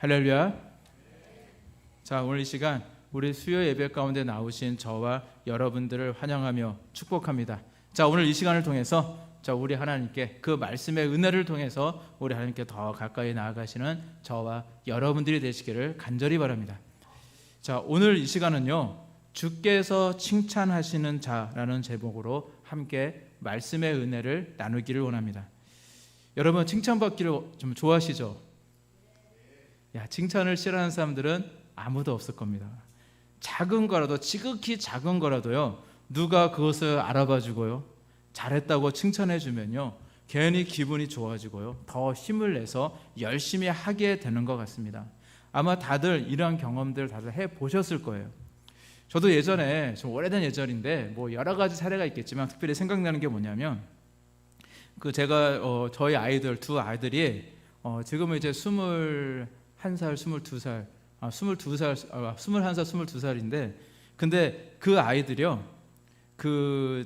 할렐루야. 자, 오늘 이 시간 우리 수요 예배 가운데 나오신 저와 여러분들을 환영하며 축복합니다. 자, 오늘 이 시간을 통해서 우리 하나님께 그 말씀의 은혜를 통해서 우리 하나님께 더 가까이 나아가시는 저와 여러분들이 되시기를 간절히 바랍니다. 자, 오늘 이 시간은요, 주께서 칭찬하시는 자라는 제목으로 함께 말씀의 은혜를 나누기를 원합니다. 여러분, 칭찬받기를 좀 좋아하시죠? 칭찬을 싫어하는 사람들은 아무도 없을 겁니다. 작은 거라도, 지극히 작은 거라도요, 누가 그것을 알아봐주고요, 잘했다고 칭찬해주면요, 괜히 기분이 좋아지고요, 더 힘을 내서 열심히 하게 되는 것 같습니다. 아마 다들 이러한 경험들 다들 해보셨을 거예요. 저도 예전에, 좀 오래된 예절인데 뭐 여러 가지 사례가 있겠지만 특별히 생각나는 게 뭐냐면, 제가 저희 아이들 두 아이들이 지금은 이제 21살, 22살, 21살, 22살인데, 근데 그 아이들이요, 그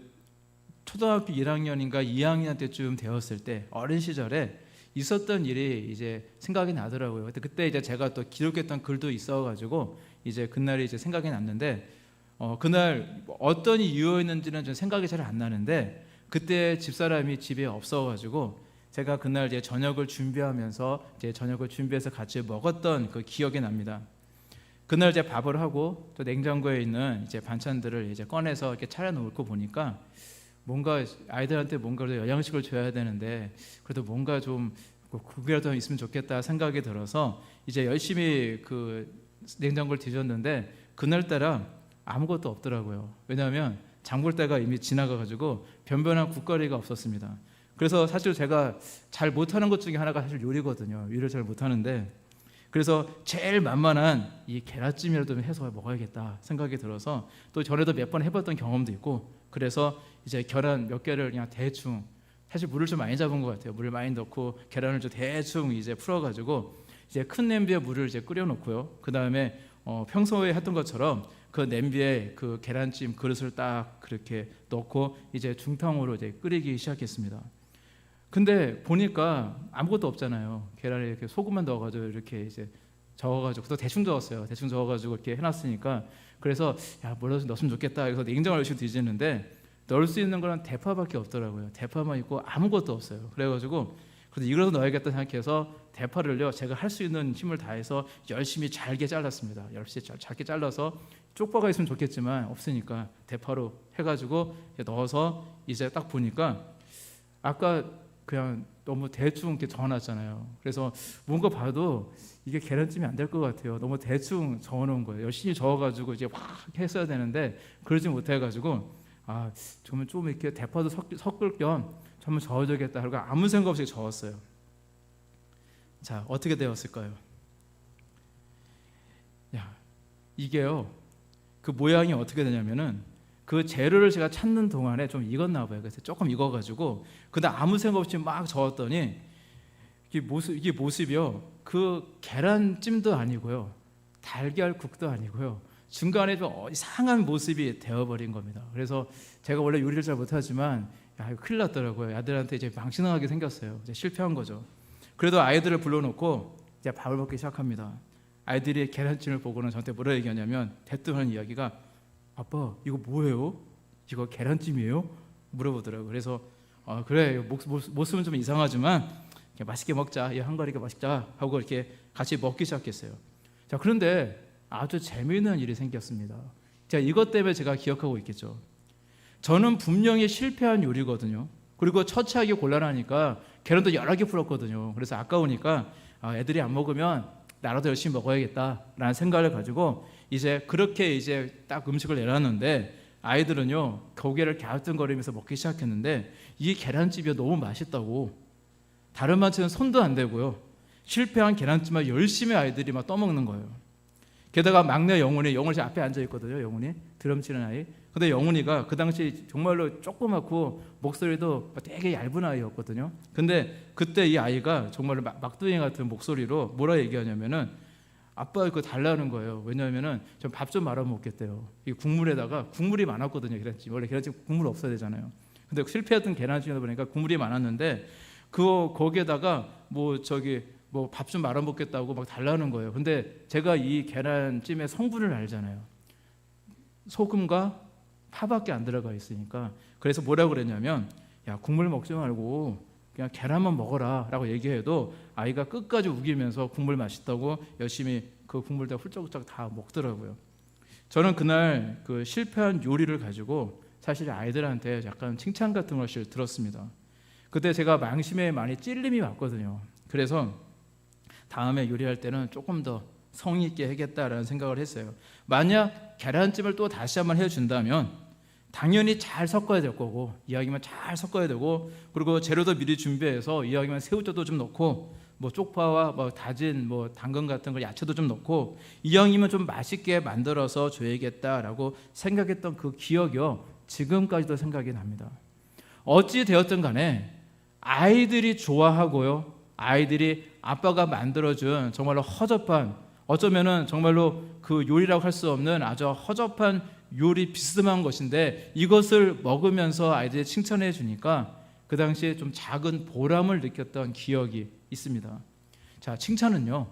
초등학교 1학년인가 2학년 때쯤 되었을 때, 어린 시절에 있었던 일이 이제 생각이 나더라고요. 그때 이제 제가 또 기록했던 글도 있어가지고 이제 그날이 이제 생각이 났는데, 그날 어떤 이유였는지는 좀 생각이 잘 안 나는데, 그때 집사람이 집에 없어가지고 제가 그날 이제 저녁을 준비하면서 이제 저녁을 준비해서 같이 먹었던 그 기억이 납니다. 그날 이제 밥을 하고 또 냉장고에 있는 이제 반찬들을 이제 꺼내서 이렇게 차려놓고 보니까 뭔가 아이들한테 뭔가 영양식을 줘야 되는데 그래도 뭔가 좀 그게라도 있으면 좋겠다 생각이 들어서 이제 열심히 그 냉장고를 뒤졌는데 그날따라 아무것도 없더라고요. 왜냐하면 장볼 때가 이미 지나가가지고 변변한 국거리가 없었습니다. 그래서 사실 제가 잘 못하는 것 중에 하나가 사실 요리거든요. 요리를 잘 못하는데, 그래서 제일 만만한 이 계란찜이라도 해서 먹어야겠다 생각이 들어서, 또 전에도 몇 번 해봤던 경험도 있고, 그래서 이제 계란 몇 개를 그냥 대충, 사실 물을 좀 많이 잡은 것 같아요. 물을 많이 넣고 계란을 좀 대충 이제 풀어가지고 이제 큰 냄비에 물을 이제 끓여놓고요. 그 다음에 평소에 했던 것처럼 그 냄비에 그 계란찜 그릇을 딱 그렇게 넣고 이제 중탕으로 이제 끓이기 시작했습니다. 근데 보니까 아무것도 없잖아요. 계란에 이렇게 소금만 넣어가지고 이렇게 이제 저어가지고, 또 대충 저었어요. 대충 저어가지고 이렇게 해놨으니까, 그래서 뭐라도 넣었으면 좋겠다. 그래서 냉장고를 열심히 뒤지는데 넣을 수 있는 거는 대파밖에 없더라고요. 대파만 있고 아무것도 없어요. 그래가지고 그래도 이거라도 넣어야겠다 생각해서 대파를요, 제가 할 수 있는 힘을 다해서 열심히 잘게 잘랐습니다. 열심히 잘게 잘라서, 쪽파가 있으면 좋겠지만 없으니까 대파로 해가지고 넣어서 이제 딱 보니까 아까 그냥 너무 대충 이렇게 저어놨잖아요. 그래서 뭔가 봐도 이게 계란찜이 안 될 것 같아요. 너무 대충 저어놓은 거예요. 열심히 저어가지고 이제 확 했어야 되는데 그러지 못해가지고, 정말 좀 이렇게 대파도 섞을 겸 한번 저어줘야겠다 하고 아무 생각 없이 저었어요. 자, 어떻게 되었을까요? 이게요, 그 모양이 어떻게 되냐면은, 그 재료를 제가 찾는 동안에 좀 익었나 봐요. 그래서 조금 익어가지고 그다음 아무 생각 없이 막 저었더니 이게 모습이요, 그 계란찜도 아니고요, 달걀국도 아니고요, 중간에 좀 이상한 모습이 되어버린 겁니다. 그래서 제가 원래 요리를 잘 못하지만 이거 큰일 났더라고요. 아들한테 이제 망신당하게 생겼어요. 이제 실패한 거죠. 그래도 아이들을 불러놓고 이제 밥을 먹기 시작합니다. 아이들이 계란찜을 보고는 저한테 뭐라 얘기하냐면, 대뜸하는 이야기가, 아빠 이거 뭐예요? 이거 계란찜이에요? 물어보더라고요. 그래서 그래, 모습은 좀 이상하지만 맛있게 먹자, 이 한가리가 맛있자 하고 이렇게 같이 먹기 시작했어요. 자, 그런데 아주 재미있는 일이 생겼습니다. 이것 때문에 제가 기억하고 있겠죠. 저는 분명히 실패한 요리거든요. 그리고 처치하기 곤란하니까 계란도 여러 개 풀었거든요. 그래서 아까우니까 애들이 안 먹으면 나라도 열심히 먹어야겠다라는 생각을 가지고 이제 그렇게 이제 딱 음식을 내놨는데, 아이들은요 고개를 갸우뚱거리면서 먹기 시작했는데, 이 계란찜이 너무 맛있다고 다른 반찬은 손도 안 대고요, 실패한 계란찜을 열심히 아이들이 막 떠먹는 거예요. 게다가 막내 영훈이 제 앞에 앉아 있거든요. 영훈이 드럼 치는 아이. 근데 영훈이가 그 당시 정말로 조그맣고 목소리도 되게 얇은 아이였거든요. 근데 그때 이 아이가 정말로 막둥이 같은 목소리로 뭐라 얘기하냐면은, 아빠 그거 달라는 거예요. 왜냐하면은 좀 밥 좀 말아 먹겠대요. 이 국물에다가, 국물이 많았거든요. 계란찜 원래 계란찜 국물 없어야 되잖아요. 근데 실패했던 계란찜이다 보니까 국물이 많았는데, 거기에다가 뭐 뭐 밥 좀 말아 먹겠다고 막 달라는 거예요. 근데 제가 이 계란찜의 성분을 알잖아요. 소금과 파밖에 안 들어가 있으니까. 그래서 뭐라고 그랬냐면, 야, 국물 먹지 말고 그냥 계란만 먹어라 라고 얘기해도 아이가 끝까지 우기면서 국물 맛있다고 열심히 그 국물 다 훌쩍훌쩍 다 먹더라고요. 저는 그날 그 실패한 요리를 가지고 사실 아이들한테 약간 칭찬 같은 것을 들었습니다. 그때 제가 망심에 많이 찔림이 왔거든요. 그래서 다음에 요리할 때는 조금 더 성의 있게 하겠다라는 생각을 했어요. 만약 계란찜을 또 다시 한번 해준다면 당연히 잘 섞어야 될 거고, 이왕이면 잘 섞어야 되고, 그리고 재료도 미리 준비해서 이왕이면 새우젓도 좀 넣고, 뭐 쪽파와 뭐 다진 뭐 당근 같은 거 야채도 좀 넣고, 이왕이면 좀 맛있게 만들어서 줘야겠다라고 생각했던 그 기억이요, 지금까지도 생각이 납니다. 어찌 되었든 간에 아이들이 좋아하고요, 아이들이 아빠가 만들어준 정말로 허접한, 어쩌면은 정말로 그 요리라고 할 수 없는 아주 허접한 요리 비스듬한 것인데 이것을 먹으면서 아이들이 칭찬해 주니까 그 당시에 좀 작은 보람을 느꼈던 기억이 있습니다. 자, 칭찬은요,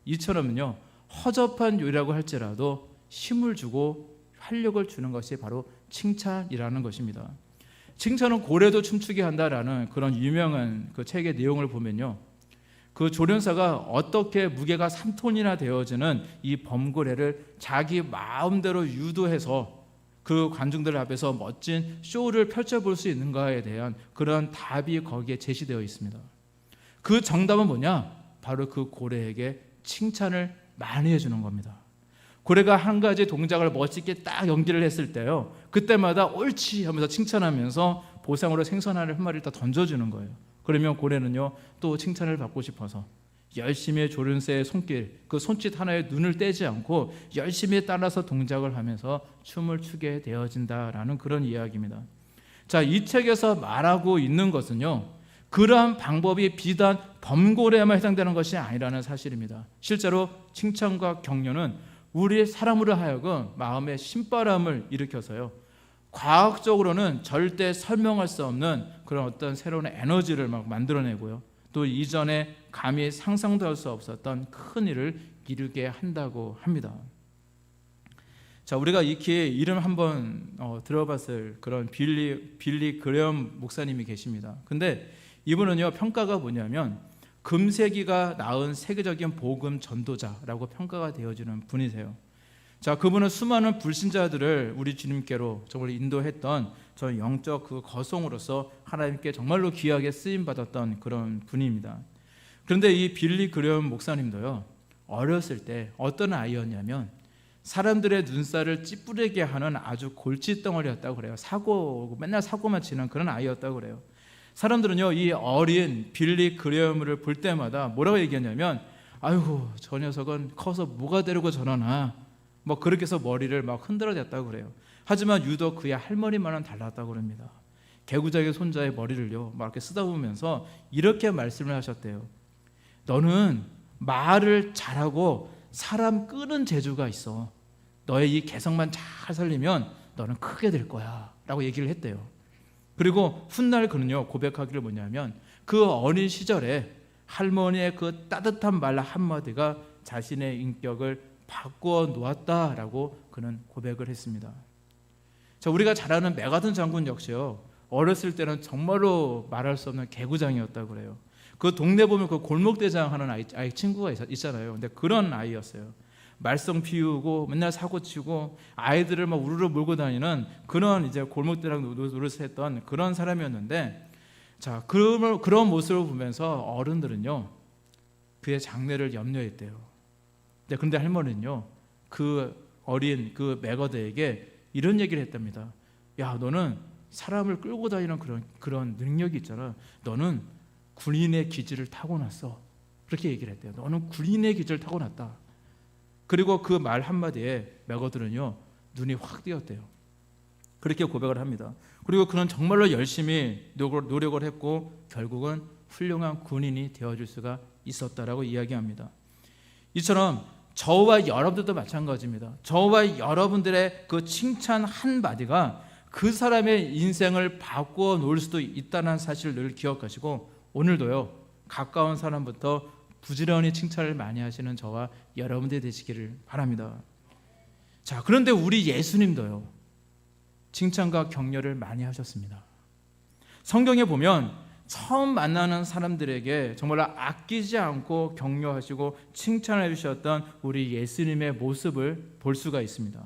이처럼은요, 허접한 요리라고 할지라도 힘을 주고 활력을 주는 것이 바로 칭찬이라는 것입니다. 칭찬은 고래도 춤추게 한다라는 그런 유명한 그 책의 내용을 보면요, 그 조련사가 어떻게 무게가 3톤이나 되어지는 이 범고래를 자기 마음대로 유도해서 그 관중들 앞에서 멋진 쇼를 펼쳐볼 수 있는가에 대한 그런 답이 거기에 제시되어 있습니다. 그 정답은 뭐냐? 바로 그 고래에게 칭찬을 많이 해주는 겁니다. 고래가 한 가지 동작을 멋지게 딱 연기를 했을 때요, 그때마다 옳지 하면서 칭찬하면서 보상으로 생선 한 마리를 다 던져주는 거예요. 그러면 고래는요, 또 칭찬을 받고 싶어서 열심히 조련사의 손길, 그 손짓 하나에 눈을 떼지 않고 열심히 따라서 동작을 하면서 춤을 추게 되어진다라는 그런 이야기입니다. 자, 이 책에서 말하고 있는 것은요, 그러한 방법이 비단 범고래에만 해당되는 것이 아니라는 사실입니다. 실제로 칭찬과 격려는 우리 사람으로 하여금 마음의 신바람을 일으켜서요, 과학적으로는 절대 설명할 수 없는 그런 어떤 새로운 에너지를 막 만들어내고요, 또 이전에 감히 상상도 할 수 없었던 큰 일을 이루게 한다고 합니다. 자, 우리가 익히 이름 한번 들어봤을 그런 빌리 그레엄 목사님이 계십니다. 근데 이분은요, 평가가 뭐냐면 금세기가 낳은 세계적인 복음 전도자라고 평가가 되어지는 분이세요. 자, 그분은 수많은 불신자들을 우리 주님께로 정말 인도했던 저 영적 그 거성으로서 하나님께 정말로 귀하게 쓰임 받았던 그런 분입니다. 그런데 이 빌리 그레엄 목사님도요, 어렸을 때 어떤 아이였냐면 사람들의 눈살을 찌푸리게 하는 아주 골칫덩어리였다고 그래요. 맨날 사고만 치는 그런 아이였다고 그래요. 사람들은요, 이 어린 빌리 그레엄을 볼 때마다 뭐라고 얘기했냐면, 아이고, 저 녀석은 커서 뭐가 되려고 저러나, 뭐 그렇게 해서 머리를 막 흔들어댔다고 그래요. 하지만 유독 그의 할머니만은 달랐다고 그럽니다. 개구장의 손자의 머리를요, 막 이렇게 쓰다보면서 이렇게 말씀을 하셨대요. 너는 말을 잘하고 사람 끄는 재주가 있어. 너의 이 개성만 잘 살리면 너는 크게 될 거야 라고 얘기를 했대요. 그리고 훗날 그는요, 고백하기를 뭐냐면 그 어린 시절에 할머니의 그 따뜻한 말 한마디가 자신의 인격을 바꾸어 놓았다라고 그는 고백을 했습니다. 자, 우리가 잘 아는 메가든 장군 역시요, 어렸을 때는 정말로 말할 수 없는 개구장이었다고 그래요. 그 동네 보면 그 골목대장 하는 아이 친구가 있잖아요. 근데 그런 아이였어요. 말썽 피우고 맨날 사고치고 아이들을 막 우르르 몰고 다니는 그런 이제 골목대장 노릇했던 그런 사람이었는데, 자, 그런 모습을 보면서 어른들은요, 그의 장래를 염려했대요. 그런데 할머니는요, 그 어린 그 메거드에게 이런 얘기를 했답니다. 야, 너는 사람을 끌고 다니는 그런 능력이 있잖아. 너는 군인의 기질을 타고났어. 그렇게 얘기를 했대요. 너는 군인의 기질을 타고났다. 그리고 그 말 한마디에 메거드는요, 눈이 확 띄었대요. 그렇게 고백을 합니다. 그리고 그는 정말로 열심히 노력을 했고 결국은 훌륭한 군인이 되어줄 수가 있었다라고 이야기합니다. 이처럼 저와 여러분들도 마찬가지입니다. 저와 여러분들의 그 칭찬 한마디가 그 사람의 인생을 바꾸어 놓을 수도 있다는 사실을 늘 기억하시고, 오늘도요, 가까운 사람부터 부지런히 칭찬을 많이 하시는 저와 여러분들이 되시기를 바랍니다. 자, 그런데 우리 예수님도요, 칭찬과 격려를 많이 하셨습니다. 성경에 보면 처음 만나는 사람들에게 정말 아끼지 않고 격려하시고 칭찬해 주셨던 우리 예수님의 모습을 볼 수가 있습니다.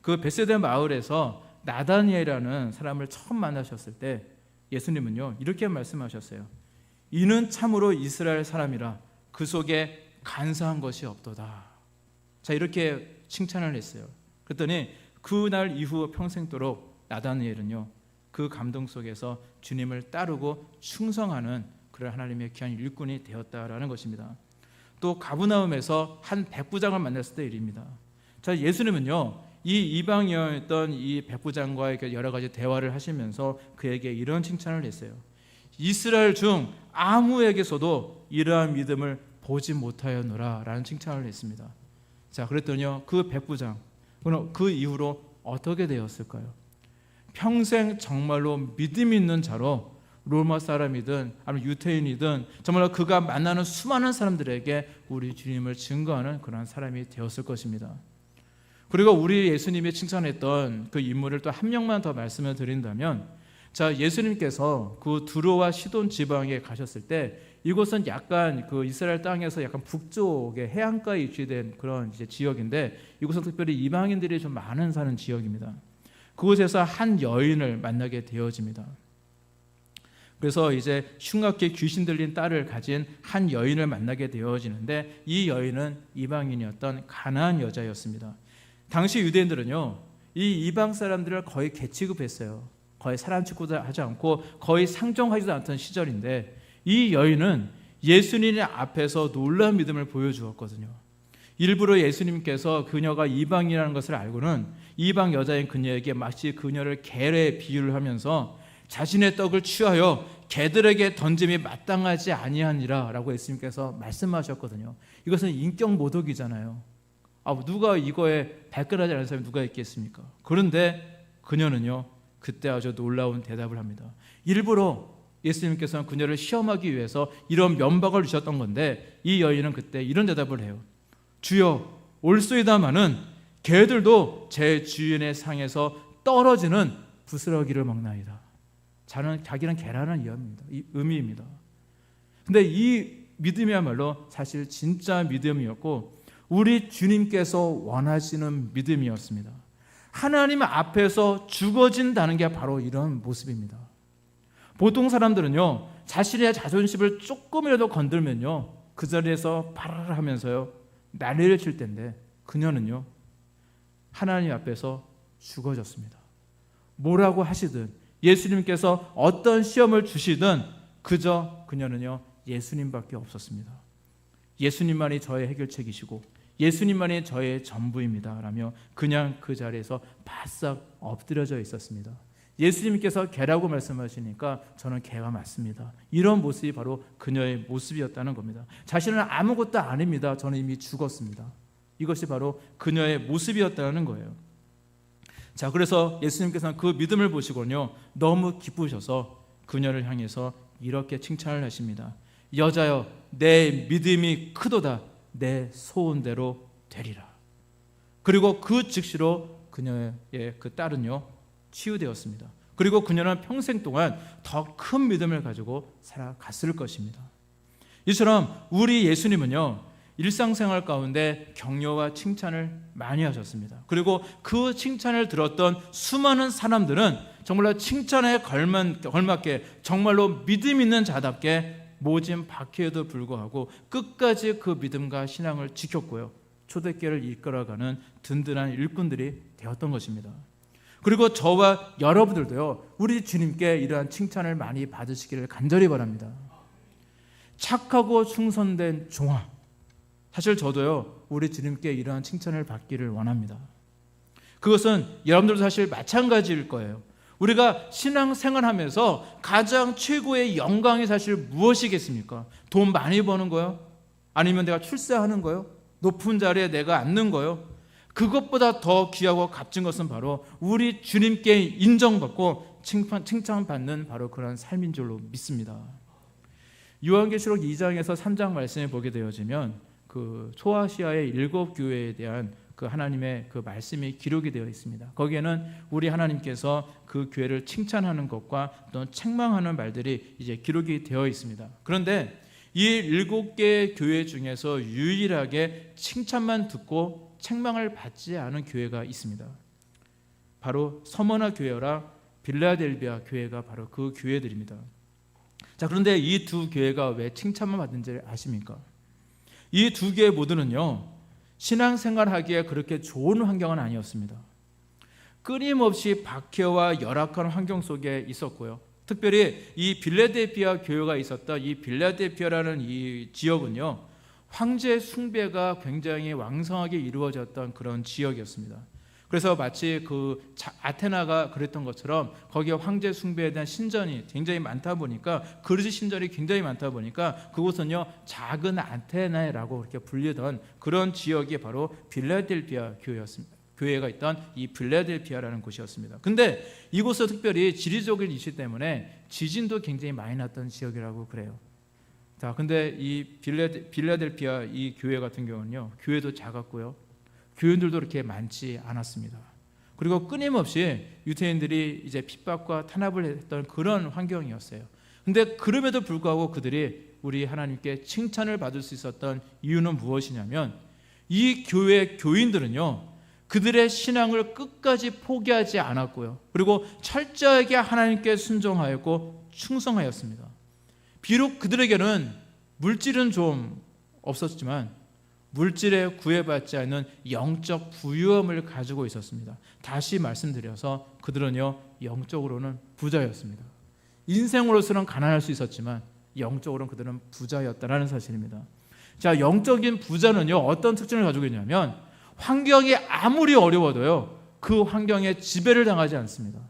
그 베세다 마을에서 나다니엘이라는 사람을 처음 만나셨을 때 예수님은요, 이렇게 말씀하셨어요. 이는 참으로 이스라엘 사람이라 그 속에 간사한 것이 없도다. 자, 이렇게 칭찬을 했어요. 그랬더니 그날 이후 평생도록 나다니엘은요, 그 감동 속에서 주님을 따르고 충성하는 그런 하나님의 귀한 일꾼이 되었다라는 것입니다. 또 가브나움에서 한 백부장을 만났을 때 일입니다. 자, 예수님은요, 이 이방인이었던 이 백부장과 여러 가지 대화를 하시면서 그에게 이런 칭찬을 했어요. 이스라엘 중 아무에게서도 이러한 믿음을 보지 못하였노라 라는 칭찬을 했습니다. 자, 그랬더니요, 그 백부장, 그 이후로 어떻게 되었을까요? 평생 정말로 믿음 있는 자로 로마 사람이든 아니면 유태인이든 정말로 그가 만나는 수많은 사람들에게 우리 주님을 증거하는 그런 사람이 되었을 것입니다. 그리고 우리 예수님이 칭찬했던 그 인물을 또 한 명만 더 말씀을 드린다면, 자, 예수님께서 그 두로와 시돈 지방에 가셨을 때 이곳은 약간 그 이스라엘 땅에서 약간 북쪽의 해안가에 위치된 그런 이제 지역인데, 이곳은 특별히 이방인들이 좀 많은 사는 지역입니다. 그곳에서 한 여인을 만나게 되어집니다. 그래서 이제 흉악게 귀신 들린 딸을 가진 한 여인을 만나게 되어지는데, 이 여인은 이방인이었던 가나안 여자였습니다. 당시 유대인들은요, 이 이방 사람들을 거의 개취급했어요. 거의 사람 취급도 하지 않고 거의 상종하지도 않던 시절인데, 이 여인은 예수님 앞에서 놀라운 믿음을 보여주었거든요. 일부러 예수님께서 그녀가 이방이라는 것을 알고는 이방 여자인 그녀에게 마치 그녀를 개에 비유를 하면서 자신의 떡을 취하여 개들에게 던짐이 마땅하지 아니하니라 라고 예수님께서 말씀하셨거든요. 이것은 인격 모독이잖아요. 누가 이거에 발끈하지 않은 사람이 누가 있겠습니까? 그런데 그녀는요, 그때 아주 놀라운 대답을 합니다. 일부러 예수님께서는 그녀를 시험하기 위해서 이런 면박을 주셨던 건데, 이 여인은 그때 이런 대답을 해요. 주여, 올소이다마는 개들도 제 주인의 상에서 떨어지는 부스러기를 먹나이다. 자기는 개라는 의미입니다. 근데 이 믿음이야말로 사실 진짜 믿음이었고, 우리 주님께서 원하시는 믿음이었습니다. 하나님 앞에서 죽어진다는 게 바로 이런 모습입니다. 보통 사람들은요, 자신의 자존심을 조금이라도 건들면요, 그 자리에서 파라라 하면서요, 난리를 칠 텐데, 그녀는요, 하나님 앞에서 죽어졌습니다. 뭐라고 하시든, 예수님께서 어떤 시험을 주시든 그저 그녀는요, 예수님밖에 없었습니다. 예수님만이 저의 해결책이시고 예수님만이 저의 전부입니다 라며 그냥 그 자리에서 바싹 엎드려져 있었습니다. 예수님께서 개라고 말씀하시니까 저는 개가 맞습니다. 이런 모습이 바로 그녀의 모습이었다는 겁니다. 자신은 아무것도 아닙니다. 저는 이미 죽었습니다. 이것이 바로 그녀의 모습이었다는 거예요. 자, 그래서 예수님께서는 그 믿음을 보시고는요, 너무 기쁘셔서 그녀를 향해서 이렇게 칭찬을 하십니다. 여자여, 내 믿음이 크도다. 내 소원대로 되리라. 그리고 그 즉시로 그녀의 그 딸은요, 치유되었습니다. 그리고 그녀는 평생 동안 더 큰 믿음을 가지고 살아갔을 것입니다. 이처럼 우리 예수님은요, 일상생활 가운데 격려와 칭찬을 많이 하셨습니다. 그리고 그 칭찬을 들었던 수많은 사람들은 정말로 칭찬에 걸맞게 정말로 믿음 있는 자답게 모진 박해에도 불구하고 끝까지 그 믿음과 신앙을 지켰고요, 초대교회를 이끌어가는 든든한 일꾼들이 되었던 것입니다. 그리고 저와 여러분들도요, 우리 주님께 이러한 칭찬을 많이 받으시기를 간절히 바랍니다. 착하고 충성된 종아, 사실 저도요, 우리 주님께 이러한 칭찬을 받기를 원합니다. 그것은 여러분들도 사실 마찬가지일 거예요. 우리가 신앙생활하면서 가장 최고의 영광이 사실 무엇이겠습니까? 돈 많이 버는 거요? 아니면 내가 출세하는 거요? 높은 자리에 내가 앉는 거요? 그것보다 더 귀하고 값진 것은 바로 우리 주님께 인정받고 칭찬받는 바로 그런 삶인 줄로 믿습니다. 요한계시록 2장에서 3장 말씀을 보게 되어지면 그 소아시아의 7교회에 대한 그 하나님의 그 말씀이 기록이 되어 있습니다. 거기에는 우리 하나님께서 그 교회를 칭찬하는 것과 또 책망하는 말들이 이제 기록이 되어 있습니다. 그런데 이 7개의 교회 중에서 유일하게 칭찬만 듣고 책망을 받지 않은 교회가 있습니다. 바로 서머나 교회라 빌라델비아 교회가 바로 그 교회들입니다. 자, 그런데 이 두 교회가 왜 칭찬만 받는지 아십니까? 이 두 교회 모두는요, 신앙생활하기에 그렇게 좋은 환경은 아니었습니다. 끊임없이 박해와 열악한 환경 속에 있었고요. 특별히 이 빌라델비아 교회가 있었던 이 빌라델비아라는 이 지역은요, 황제 숭배가 굉장히 왕성하게 이루어졌던 그런 지역이었습니다. 그래서 마치 그 아테나가 그랬던 것처럼 거기에 황제 숭배에 대한 신전이 굉장히 많다 보니까, 그릇 신전이 굉장히 많다 보니까 그곳은요, 작은 아테네라고 그렇게 불리던 그런 지역이 바로 빌라델비아 교회였습니다. 교회가 있던 이 빌라델비아라는 곳이었습니다. 근데 이곳은 특별히 지리적인 이슈 때문에 지진도 굉장히 많이 났던 지역이라고 그래요. 자, 근데 이 빌라델비아 이 교회 같은 경우는요, 교회도 작았고요, 교인들도 그렇게 많지 않았습니다. 그리고 끊임없이 유대인들이 이제 핍박과 탄압을 했던 그런 환경이었어요. 근데 그럼에도 불구하고 그들이 우리 하나님께 칭찬을 받을 수 있었던 이유는 무엇이냐면, 이 교회 교인들은요, 그들의 신앙을 끝까지 포기하지 않았고요, 그리고 철저하게 하나님께 순종하였고 충성하였습니다. 비록 그들에게는 물질은 좀 없었지만 물질에 구애받지 않는 영적 부유함을 가지고 있었습니다. 다시 말씀드려서 그들은요, 영적으로는 부자였습니다. 인생으로서는 가난할 수 있었지만 영적으로는 그들은 부자였다라는 사실입니다. 자, 영적인 부자는요, 어떤 특징을 가지고 있냐면, 환경이 아무리 어려워도요, 그 환경에 지배를 당하지 않습니다.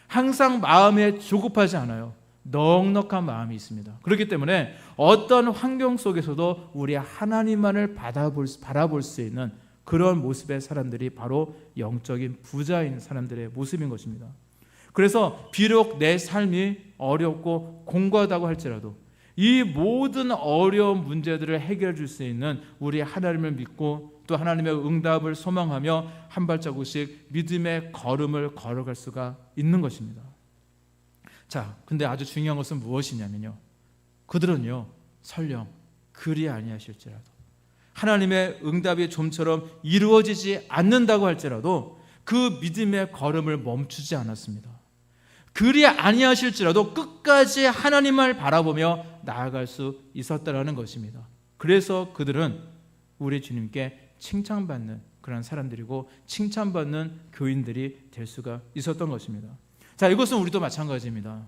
항상 마음에 조급하지 않아요. 넉넉한 마음이 있습니다. 그렇기 때문에 어떤 환경 속에서도 우리 하나님만을 바라볼 수 있는 그런 모습의 사람들이 바로 영적인 부자인 사람들의 모습인 것입니다. 그래서 비록 내 삶이 어렵고 공고하다고 할지라도 이 모든 어려운 문제들을 해결해 줄 수 있는 우리 하나님을 믿고 또 하나님의 응답을 소망하며 한 발자국씩 믿음의 걸음을 걸어갈 수가 있는 것입니다. 자, 근데 아주 중요한 것은 무엇이냐면요, 그들은요, 설령 그리 아니하실지라도, 하나님의 응답이 좀처럼 이루어지지 않는다고 할지라도 그 믿음의 걸음을 멈추지 않았습니다. 그리 아니하실지라도 끝까지 하나님을 바라보며 나아갈 수 있었다라는 것입니다. 그래서 그들은 우리 주님께 칭찬받는 그런 사람들이고 칭찬받는 교인들이 될 수가 있었던 것입니다. 자, 이것은 우리도 마찬가지입니다.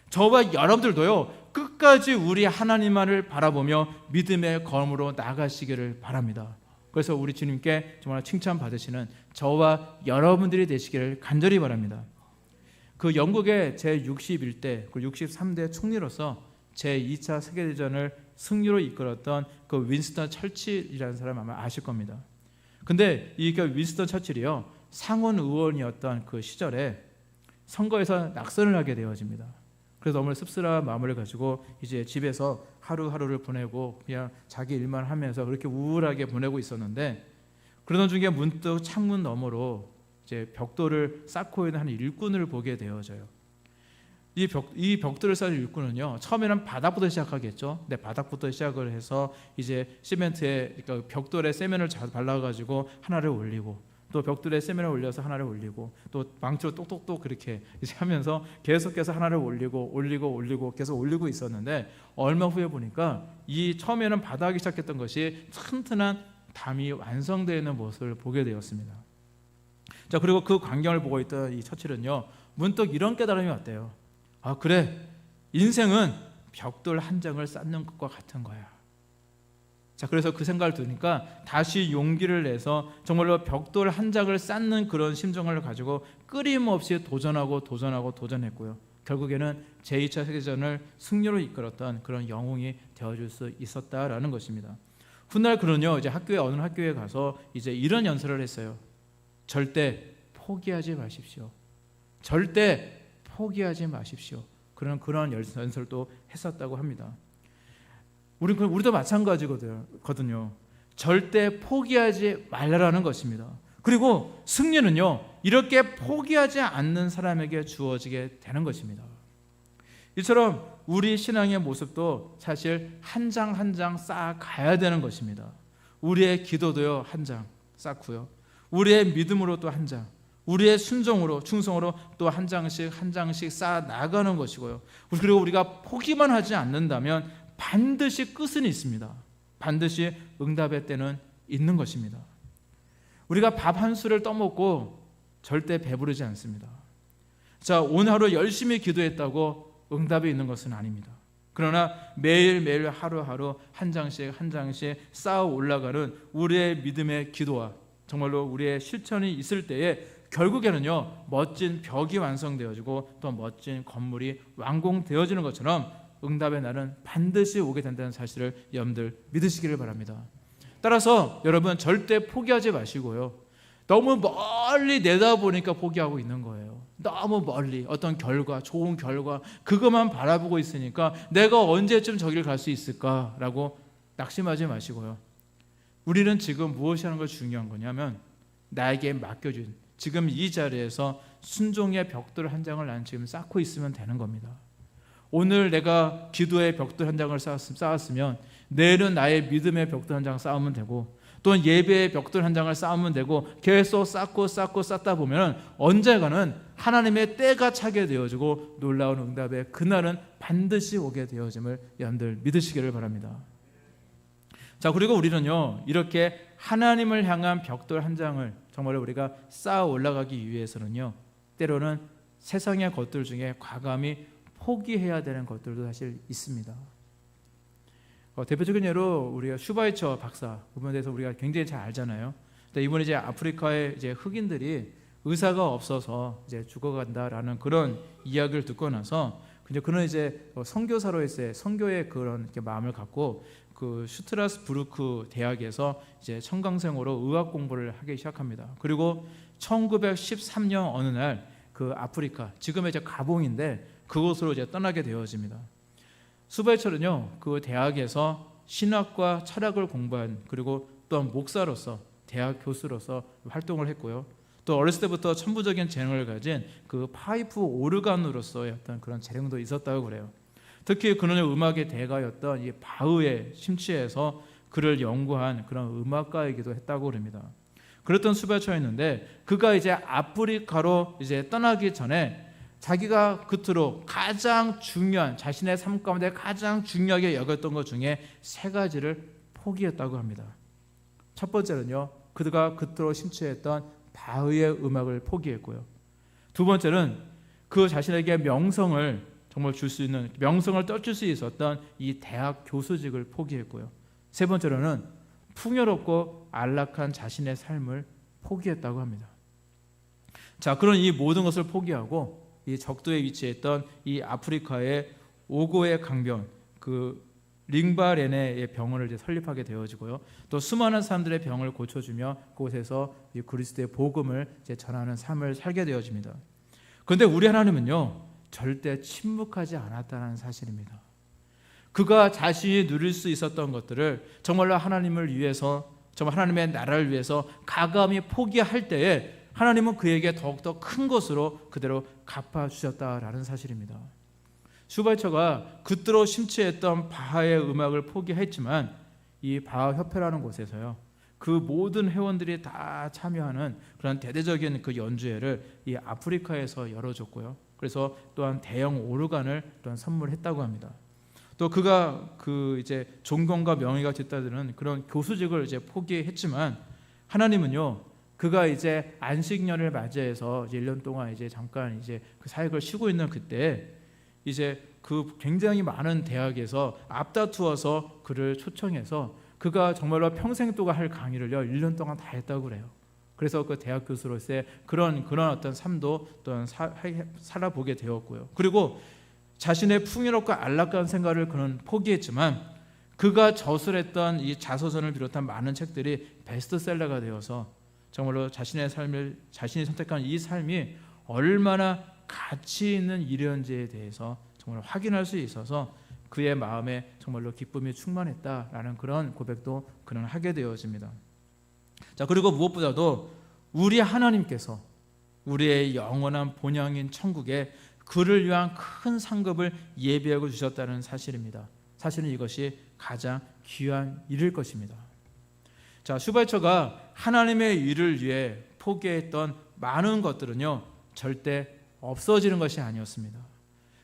저와 여러분들도요, 끝까지 우리 하나님만을 바라보며 믿음의 걸음으로 나아가시기를 바랍니다. 그래서 우리 주님께 정말 칭찬받으시는 저와 여러분들이 되시기를 간절히 바랍니다. 그 영국의 제61대, 63대 총리로서 제2차 세계대전을 승리로 이끌었던 그 윈스턴 처칠이라는 사람 아마 아실 겁니다. 근데 이 윈스턴 처칠이요, 상원 의원이었던 그 시절에 선거에서 낙선을 하게 되어집니다. 그래서 너무 씁쓸한 마음을 가지고 이제 집에서 하루하루를 보내고 그냥 자기 일만 하면서 그렇게 우울하게 보내고 있었는데, 그러던 중에 문득 창문 너머로 이제 벽돌을 쌓고 있는 한 일꾼을 보게 되어져요. 이 벽돌을 쌓은 일꾼은요, 처음에는 바닥부터 시작하겠죠. 근데 바닥부터 시작을 해서 이제 시멘트에, 그러니까 벽돌에 세면을 발라가지고 하나를 올리고, 또 벽돌에 세면을 올려서 하나를 올리고, 또 망치로 똑똑똑 그렇게 이제 하면서 계속해서 하나를 올리고 계속 올리고 있었는데, 얼마 후에 보니까 이 처음에는 바닥이 시작했던 것이 튼튼한 담이 완성되어 있는 모습을 보게 되었습니다. 자, 그리고 그 광경을 보고 있던 이 처칠은요, 문득 이런 깨달음이 왔대요. 아, 그래, 인생은 벽돌 한 장을 쌓는 것과 같은 거야. 자, 그래서 그 생각을 드니까 다시 용기를 내서 정말로 벽돌 한 장을 쌓는 그런 심정을 가지고 끊임없이 도전했고요. 결국에는 제2차 세계대전을 승리로 이끌었던 그런 영웅이 되어줄 수 있었다라는 것입니다. 훗날 그는요, 이제 어느 학교에 가서 이제 이런 연설을 했어요. 절대 포기하지 마십시오. 절대 포기하지 마십시오. 그런 연설도 했었다고 합니다. 우리도 마찬가지거든요. 절대 포기하지 말라라는 것입니다. 그리고 승리는요, 이렇게 포기하지 않는 사람에게 주어지게 되는 것입니다. 이처럼 우리 신앙의 모습도 사실 한 장 한 장 쌓아가야 되는 것입니다. 우리의 기도도요, 한 장 쌓고요, 우리의 믿음으로 또 한 장, 우리의 순종으로, 충성으로 또 한 장씩 한 장씩 쌓아 나가는 것이고요. 그리고 우리가 포기만 하지 않는다면 반드시 끝은 있습니다. 반드시 응답의 때는 있는 것입니다. 우리가 밥 한 술을 떠먹고 절대 배부르지 않습니다. 자, 오늘 하루 열심히 기도했다고 응답이 있는 것은 아닙니다. 그러나 매일매일 하루하루 한 장씩 한 장씩 쌓아 올라가는 우리의 믿음의 기도와 정말로 우리의 실천이 있을 때에 결국에는요, 멋진 벽이 완성되어지고 또 멋진 건물이 완공되어지는 것처럼 응답의 날은 반드시 오게 된다는 사실을 여러분들 믿으시기를 바랍니다. 따라서 여러분 절대 포기하지 마시고요, 너무 멀리 내다보니까 포기하고 있는 거예요. 너무 멀리 어떤 결과, 좋은 결과 그것만 바라보고 있으니까 내가 언제쯤 저기를 갈 수 있을까라고 낙심하지 마시고요, 우리는 지금 무엇이 하는 것이 중요한 거냐면 나에게 맡겨준 지금 이 자리에서 순종의 벽돌 한 장을 난 지금 쌓고 있으면 되는 겁니다. 오늘 내가 기도의 벽돌 한 장을 쌓았으면 내일은 나의 믿음의 벽돌 한 장 쌓으면 되고, 또는 예배의 벽돌 한 장을 쌓으면 되고, 계속 쌓고 쌓다 보면 언젠가는 하나님의 때가 차게 되어지고 놀라운 응답의 그날은 반드시 오게 되어짐을 여러분들 믿으시기를 바랍니다. 자, 그리고 우리는요, 이렇게 하나님을 향한 벽돌 한 장을 정말로 우리가 쌓아 올라가기 위해서는요, 때로는 세상의 것들 중에 과감히 포기해야 되는 것들도 사실 있습니다. 대표적인 예로 우리가 슈바이처 박사, 그분에 대해서 우리가 굉장히 잘 알잖아요. 근데 이번에 이제 아프리카의 이제 흑인들이 의사가 없어서 이제 죽어간다라는 그런 이야기를 듣고 나서 그는 이제 선교사로서의 선교의 그런 마음을 갖고 그 슈트라스부르크 대학에서 이제 청강생으로 의학 공부를 하기 시작합니다. 그리고 1913년 어느 날 그 아프리카, 지금의 이제 가봉인데 그곳으로 이제 떠나게 되어집니다. 수바이처는요, 그 대학에서 신학과 철학을 공부한, 그리고 또한 목사로서 대학 교수로서 활동을 했고요. 또 어렸을 때부터 천부적인 재능을 가진 그 파이프 오르간으로서의 어떤 그런 재능도 있었다고 그래요. 특히 그는 음악의 대가였던 이 바흐에 심취해서 그를 연구한 그런 음악가이기도 했다고 그럽니다. 그랬던 수바이처였는데 그가 이제 아프리카로 이제 떠나기 전에 자기가 그토록 가장 중요한, 자신의 삶 가운데 가장 중요하게 여겼던 것 중에 세 가지를 포기했다고 합니다. 첫 번째는요, 그가 그토록 심취했던 바흐의 음악을 포기했고요. 두 번째는 그 자신에게 명성을 정말 줄 수 있는, 명성을 떨칠 수 있었던 이 대학 교수직을 포기했고요. 세 번째로는 풍요롭고 안락한 자신의 삶을 포기했다고 합니다. 자, 그런 이 모든 것을 포기하고 이 적도에 위치했던 이 아프리카의 오고의 강변, 그 링바레네의 병원을 이제 설립하게 되어지고요. 또 수많은 사람들의 병을 고쳐주며 그곳에서 이 그리스도의 복음을 이제 전하는 삶을 살게 되어집니다. 그런데 우리 하나님은요, 절대 침묵하지 않았다는 사실입니다. 그가 자신이 누릴 수 있었던 것들을 정말로 하나님을 위해서, 정말 하나님의 나라를 위해서 가감히 포기할 때에 하나님은 그에게 더욱더 큰 것으로 그대로 갚아주셨다라는 사실입니다. 슈바이처가 그토록 심취했던 바하의 음악을 포기했지만 이 바하 협회라는 곳에서요, 그 모든 회원들이 다 참여하는 그런 대대적인 그 연주회를 이 아프리카에서 열어줬고요. 그래서 또한 대형 오르간을 또한 선물했다고 합니다. 또 그가 그 이제 존경과 명예가 뒷따르는 그런 교수직을 이제 포기했지만 하나님은요, 그가 이제 안식년을 맞이해서 1년 동안 이제 잠깐 이제 그 사역을 쉬고 있는 그때 이제 그 굉장히 많은 대학에서 앞다투어서 그를 초청해서 그가 정말로 평생 동안 할 강의를요 1년 동안 다 했다고 그래요. 그래서 그 대학 교수로서의 그런 어떤 삶도 또한 살아보게 되었고요. 그리고 자신의 풍요롭고 안락한 생활을 그는 포기했지만 그가 저술했던 이 자서전을 비롯한 많은 책들이 베스트셀러가 되어서 정말로 자신의 삶을, 자신이 선택한 이 삶이 얼마나 가치 있는 일이었는지에 대해서 정말 확인할 수 있어서 그의 마음에 정말로 기쁨이 충만했다라는 그런 고백도 그는 하게 되어집니다. 자, 그리고 무엇보다도 우리 하나님께서 우리의 영원한 본향인 천국에 그를 위한 큰 상급을 예비하고 주셨다는 사실입니다. 사실은 이것이 가장 귀한 일일 것입니다. 자, 슈발처가 하나님의 일을 위해 포기했던 많은 것들은요, 절대 없어지는 것이 아니었습니다.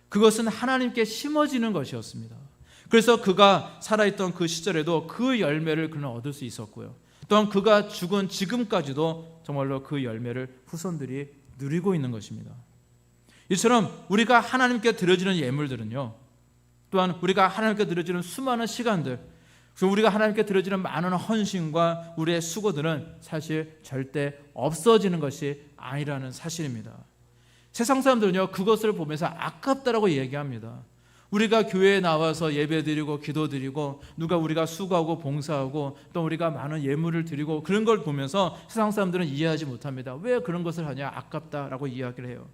그것은 하나님께 심어지는 것이었습니다. 그래서 그가 살아있던 그 시절에도 그 열매를 그는 얻을 수 있었고요. 또한 그가 죽은 지금까지도 정말로 그 열매를 후손들이 누리고 있는 것입니다. 이처럼 우리가 하나님께 드려지는 예물들은요, 또한 우리가 하나님께 드려지는 수많은 시간들, 우리가 하나님께 드려지는 많은 헌신과 우리의 수고들은 사실 절대 없어지는 것이 아니라는 사실입니다. 세상 사람들은요, 그것을 보면서 아깝다라고 얘기합니다. 우리가 교회에 나와서 예배드리고 기도드리고 우리가 수고하고 봉사하고 또 우리가 많은 예물을 드리고 그런 걸 보면서 세상 사람들은 이해하지 못합니다. 왜 그런 것을 하냐, 아깝다라고 이야기를 해요.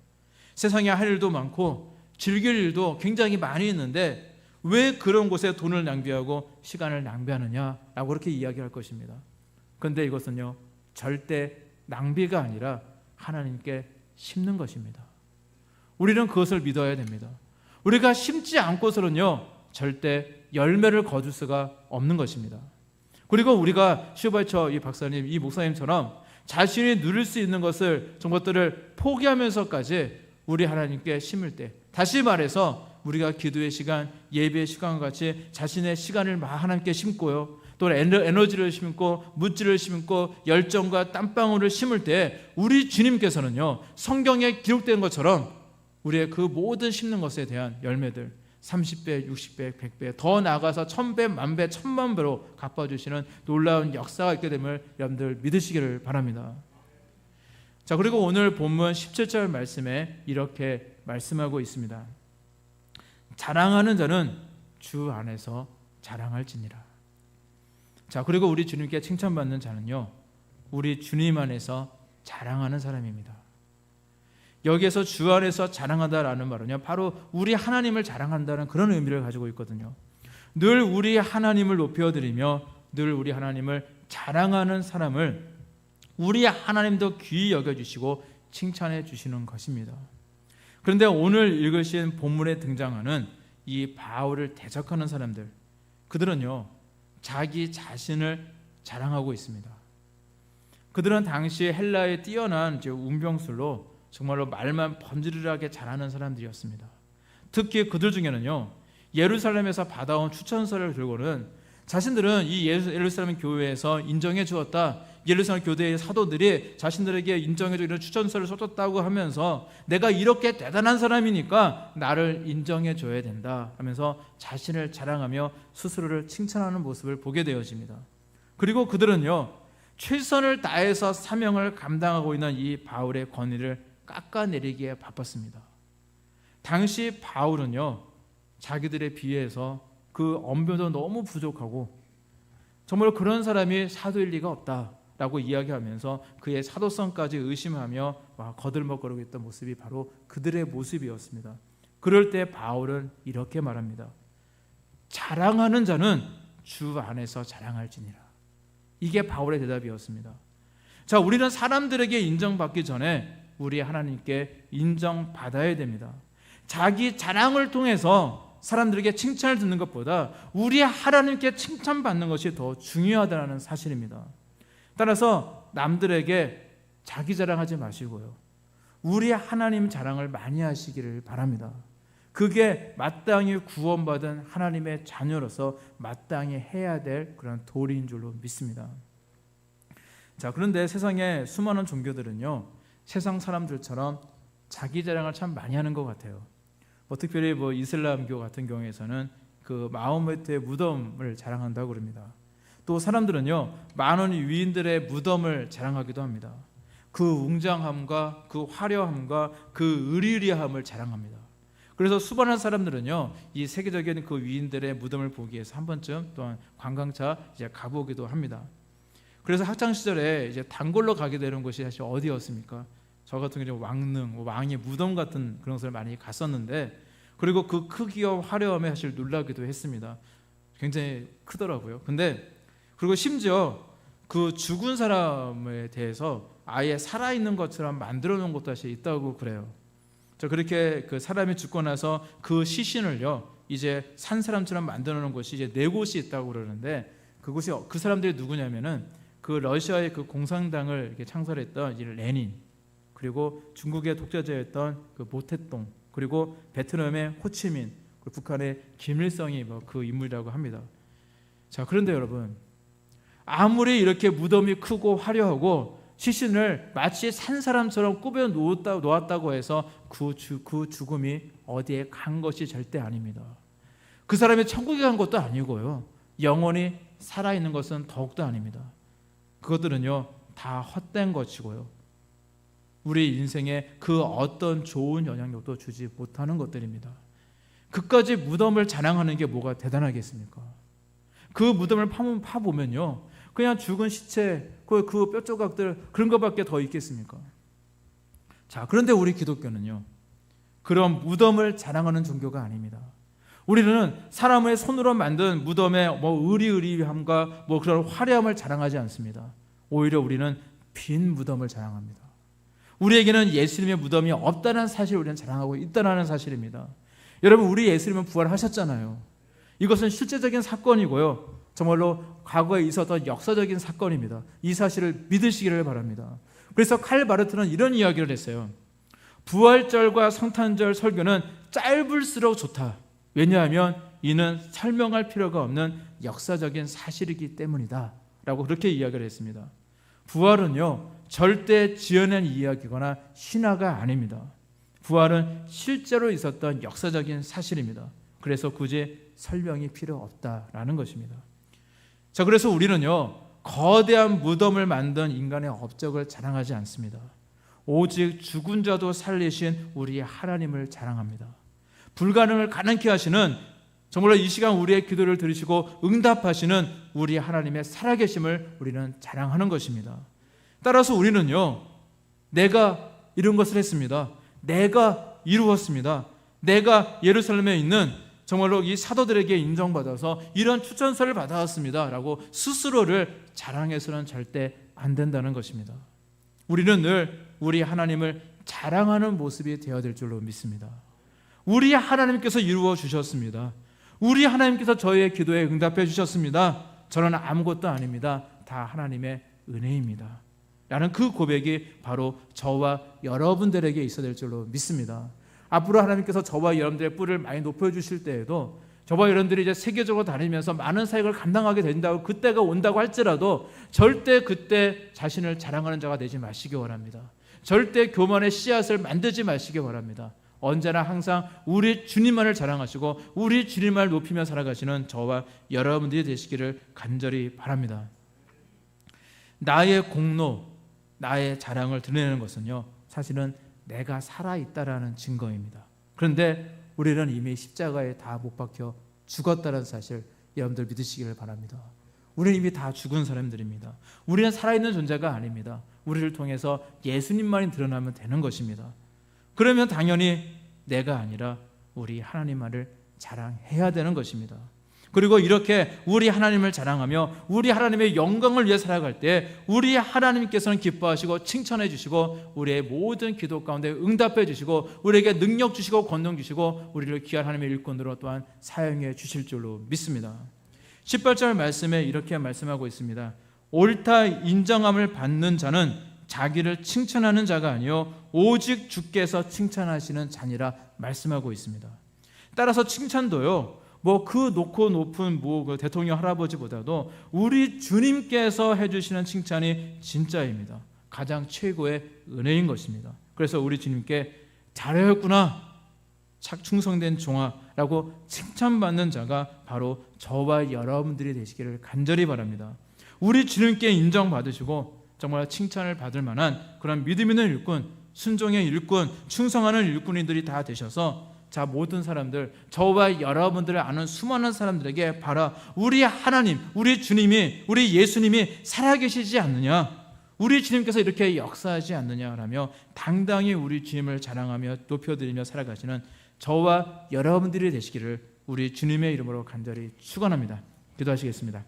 세상에 할 일도 많고 즐길 일도 굉장히 많이 있는데 왜 그런 곳에 돈을 낭비하고 시간을 낭비하느냐라고 그렇게 이야기할 것입니다. 그런데 이것은요, 절대 낭비가 아니라 하나님께 심는 것입니다. 우리는 그것을 믿어야 됩니다. 우리가 심지 않고서는요, 절대 열매를 거둘 수가 없는 것입니다. 그리고 우리가 슈발처 이 박사님, 이 목사님처럼 자신이 누릴 수 있는 것을 정것들을 포기하면서까지 우리 하나님께 심을 때, 다시 말해서 우리가 기도의 시간, 예배의 시간과 같이 자신의 시간을 하나님께 심고요, 또 에너지를 심고 물질을 심고 열정과 땀방울을 심을 때 우리 주님께서는요, 성경에 기록된 것처럼 우리의 그 모든 심는 것에 대한 열매들 30배, 60배, 100배, 더 나아가서 1000배, 만배, 1000만배로 갚아주시는 놀라운 역사가 있게 됨을 여러분들 믿으시기를 바랍니다. 자, 그리고 오늘 본문 17절 말씀에 이렇게 말씀하고 있습니다. 자랑하는 자는 주 안에서 자랑할지니라. 자, 그리고 우리 주님께 칭찬받는 자는요, 우리 주님 안에서 자랑하는 사람입니다. 여기에서 주 안에서 자랑한다라는 말은요, 바로 우리 하나님을 자랑한다는 그런 의미를 가지고 있거든요. 늘 우리 하나님을 높여드리며 늘 우리 하나님을 자랑하는 사람을 우리 하나님도 귀히 여겨주시고 칭찬해 주시는 것입니다. 그런데 오늘 읽으신 본문에 등장하는 이 바울을 대적하는 사람들, 그들은요, 자기 자신을 자랑하고 있습니다. 그들은 당시 헬라의 뛰어난 운병술로 정말로 말만 번지르르하게 잘하는 사람들이었습니다. 특히 그들 중에는요, 예루살렘에서 받아온 추천서를 들고는 자신들은 이 예루살렘 교회에서 인정해 주었다, 예루살렘 교회의 사도들이 자신들에게 인정해 주는 추천서를 써줬다고 하면서 내가 이렇게 대단한 사람이니까 나를 인정해 줘야 된다 하면서 자신을 자랑하며 스스로를 칭찬하는 모습을 보게 되어집니다. 그리고 그들은요, 최선을 다해서 사명을 감당하고 있는 이 바울의 권위를 깎아내리기에 바빴습니다. 당시 바울은요, 자기들에 비해서 그 언변도 너무 부족하고 정말 그런 사람이 사도일 리가 없다라고 이야기하면서 그의 사도성까지 의심하며 거들먹거리고 있던 모습이 바로 그들의 모습이었습니다. 그럴 때 바울은 이렇게 말합니다. 자랑하는 자는 주 안에서 자랑할지니라. 이게 바울의 대답이었습니다. 자, 우리는 사람들에게 인정받기 전에 우리 하나님께 인정받아야 됩니다. 자기 자랑을 통해서 사람들에게 칭찬을 듣는 것보다 우리 하나님께 칭찬받는 것이 더 중요하다는 사실입니다. 따라서 남들에게 자기 자랑하지 마시고요, 우리 하나님 자랑을 많이 하시기를 바랍니다. 그게 마땅히 구원받은 하나님의 자녀로서 마땅히 해야 될 그런 도리인 줄로 믿습니다. 자, 그런데 세상의 수많은 종교들은요, 세상 사람들처럼 자기 자랑을 참 많이 하는 것 같아요. 특별히 이슬람교 같은 경우에서는 그 마호메트의 무덤을 자랑한다고 그럽니다. 또 사람들은요, 많은 위인들의 무덤을 자랑하기도 합니다. 그 웅장함과 그 화려함과 그 의리의리함을 자랑합니다. 그래서 수많은 사람들은요, 이 세계적인 그 위인들의 무덤을 보기 위해서 한 번쯤 또한 관광차 가보기도 합니다. 그래서 학창 시절에 단골로 가게 되는 곳이 사실 어디였습니까? 저 같은 경우 왕릉, 왕의 무덤 같은 그런 것을 많이 갔었는데, 그리고 그 크기와 화려함에 사실 놀라기도 했습니다. 굉장히 크더라고요. 근데 그리고 심지어 그 죽은 사람에 대해서 아예 살아있는 것처럼 만들어 놓은 것도 사실 있다고 그래요. 저 그렇게 그 사람이 죽고 나서 그 시신을요 이제 산 사람처럼 만들어 놓은 곳이 이제 4곳이 있다고 그러는데, 그곳이 그 사람들이 누구냐면은 그 러시아의 그 공산당을 이렇게 창설했던 이 레닌, 그리고 중국의 독재자였던 그 모태똥, 그리고 베트남의 호치민, 그리고 북한의 김일성이 뭐 그 인물이라고 합니다. 자, 그런데 여러분, 아무리 이렇게 무덤이 크고 화려하고 시신을 마치 산 사람처럼 꾸며 놓았다고 해서 그 죽음이 어디에 간 것이 절대 아닙니다. 그 사람이 천국에 간 것도 아니고요, 영원히 살아있는 것은 더욱도 아닙니다. 그것들은요 다 헛된 것이고요, 우리 인생에 그 어떤 좋은 영향력도 주지 못하는 것들입니다. 그까지 무덤을 자랑하는 게 뭐가 대단하겠습니까? 그 무덤을 파보면요 그냥 죽은 시체, 그 뼈 조각들, 그런 것밖에 더 있겠습니까? 자, 그런데 우리 기독교는요 그런 무덤을 자랑하는 종교가 아닙니다. 우리는 사람의 손으로 만든 무덤의 의리의리함과 그런 화려함을 자랑하지 않습니다. 오히려 우리는 빈 무덤을 자랑합니다. 우리에게는 예수님의 무덤이 없다는 사실을 우리는 자랑하고 있다는 사실입니다. 여러분, 우리 예수님은 부활하셨잖아요. 이것은 실제적인 사건이고요, 정말로 과거에 있었던 역사적인 사건입니다. 이 사실을 믿으시기를 바랍니다. 그래서 칼 바르트는 이런 이야기를 했어요. 부활절과 성탄절 설교는 짧을수록 좋다. 왜냐하면 이는 설명할 필요가 없는 역사적인 사실이기 때문이다 라고 그렇게 이야기를 했습니다. 부활은요 절대 지어낸 이야기거나 신화가 아닙니다. 부활은 실제로 있었던 역사적인 사실입니다. 그래서 굳이 설명이 필요 없다라는 것입니다. 자, 그래서 우리는요 거대한 무덤을 만든 인간의 업적을 자랑하지 않습니다. 오직 죽은 자도 살리신 우리 하나님을 자랑합니다. 불가능을 가능케 하시는, 정말로 이 시간 우리의 기도를 들으시고 응답하시는 우리 하나님의 살아계심을 우리는 자랑하는 것입니다. 따라서 우리는요 내가 이런 것을 했습니다, 내가 이루었습니다, 내가 예루살렘에 있는 정말로 이 사도들에게 인정받아서 이런 추천서를 받아왔습니다 라고 스스로를 자랑해서는 절대 안 된다는 것입니다. 우리는 늘 우리 하나님을 자랑하는 모습이 되어야 될 줄로 믿습니다. 우리 하나님께서 이루어 주셨습니다. 우리 하나님께서 저희의 기도에 응답해 주셨습니다. 저는 아무것도 아닙니다. 다 하나님의 은혜입니다 라는 그 고백이 바로 저와 여러분들에게 있어야 될 줄로 믿습니다. 앞으로 하나님께서 저와 여러분들의 뿔을 많이 높여주실 때에도 저와 여러분들이 이제 세계적으로 다니면서 많은 사역을 감당하게 된다고, 그때가 온다고 할지라도 절대 그때 자신을 자랑하는 자가 되지 마시기 바랍니다. 절대 교만의 씨앗을 만들지 마시기 바랍니다. 언제나 항상 우리 주님만을 자랑하시고 우리 주님만을 높이며 살아가시는 저와 여러분들이 되시기를 간절히 바랍니다. 나의 공로, 나의 자랑을 드러내는 것은요 사실은 내가 살아있다라는 증거입니다. 그런데 우리는 이미 십자가에 다 못 박혀 죽었다는 사실 여러분들 믿으시기를 바랍니다. 우리는 이미 다 죽은 사람들입니다. 우리는 살아있는 존재가 아닙니다. 우리를 통해서 예수님만이 드러나면 되는 것입니다. 그러면 당연히 내가 아니라 우리 하나님만을 자랑해야 되는 것입니다. 그리고 이렇게 우리 하나님을 자랑하며 우리 하나님의 영광을 위해 살아갈 때 우리 하나님께서는 기뻐하시고 칭찬해 주시고 우리의 모든 기도 가운데 응답해 주시고 우리에게 능력 주시고 권능 주시고 우리를 귀한 하나님의 일꾼으로 또한 사용해 주실 줄로 믿습니다. 18절 말씀에 이렇게 말씀하고 있습니다. 옳다 인정함을 받는 자는 자기를 칭찬하는 자가 아니요 오직 주께서 칭찬하시는 자니라 말씀하고 있습니다. 따라서 칭찬도요 그 높고 높은 그 대통령 할아버지보다도 우리 주님께서 해주시는 칭찬이 진짜입니다. 가장 최고의 은혜인 것입니다. 그래서 우리 주님께 잘하였구나, 충성된 종아라고 칭찬받는 자가 바로 저와 여러분들이 되시기를 간절히 바랍니다. 우리 주님께 인정받으시고 정말 칭찬을 받을 만한 그런 믿음 있는 일꾼, 순종의 일꾼, 충성하는 일꾼들이 다 되셔서 자, 모든 사람들, 저와 여러분들을 아는 수많은 사람들에게 봐라, 우리 하나님, 우리 주님이, 우리 예수님이 살아계시지 않느냐, 우리 주님께서 이렇게 역사하지 않느냐라며 당당히 우리 주님을 자랑하며 높여드리며 살아가시는 저와 여러분들이 되시기를 우리 주님의 이름으로 간절히 축원합니다. 기도하시겠습니다.